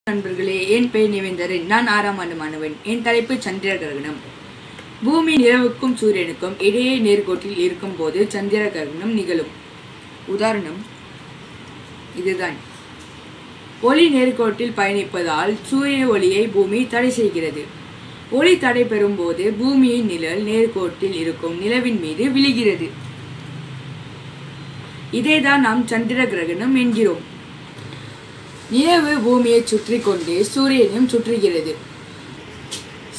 நண்பர்களே, என் பெயர் நிவேந்தரன். நான் 6ஆம் ஆண்டு மாணவன். என் தலைப்பு சந்திர கிரகணம். பூமி நிலவுக்கும் சூரியனுக்கும் இடையே நேர்கோட்டில் இருக்கும் போது சந்திர கிரகணம் நிகழும். உதாரணம் இதுதான். ஒளி நேர்கோட்டில் பயணிப்பதால் சூரிய ஒளியை பூமி தடை செய்கிறது. ஒளி தடை பெறும் போது பூமியின் நிழல் நேர்கோட்டில் இருக்கும் நிலவின் மீது விழுகிறது. இதைதான் நாம் சந்திர கிரகணம் என்கிறோம். நிலவு பூமியை சுற்றி கொண்டு சூரியனையும் சுற்றுகிறது.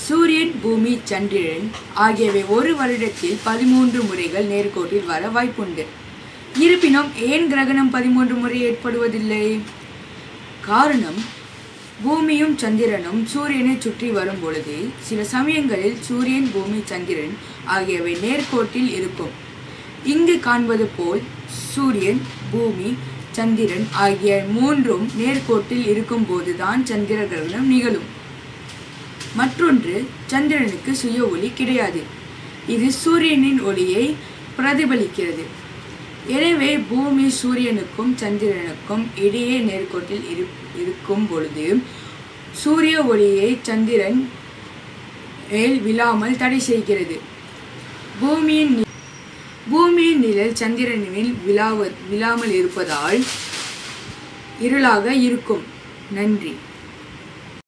சூரியன், பூமி, சந்திரன் ஆகியவை ஒரு வருடத்தில் 13 முறைகள் நேர்கோட்டில் வர வாய்ப்புண்டு. இருப்பினும் ஏன் கிரகணம் 13 முறை ஏற்படுவதில்லை? காரணம், பூமியும் சந்திரனும் சூரியனை சுற்றி வரும் பொழுது சில சமயங்களில் சூரியன், பூமி, சந்திரன் ஆகியவை நேர்கோட்டில் இருக்கும். இங்கு காண்பது போல் சூரியன், பூமி, சந்திரன் ஆகிய மூன்றும் நேர்கோட்டில் இருக்கும் போதுதான் சந்திர கிரகணம் நிகழும். மற்றொன்று, சந்திரனுக்கு சுய ஒளி கிடையாது. இது சூரியனின் ஒளியை பிரதிபலிக்கிறது. எனவே பூமி சூரியனுக்கும் சந்திரனுக்கும் இடையே நேர்கோட்டில் இருக்கும் பொழுது சூரிய ஒளியை சந்திரன் மேல் விழாமல் தடை செய்கிறது. பூமியின் நிழல் சந்திரனில் விழாமல் இருப்பதால் இருளாக இருக்கும். நன்றி.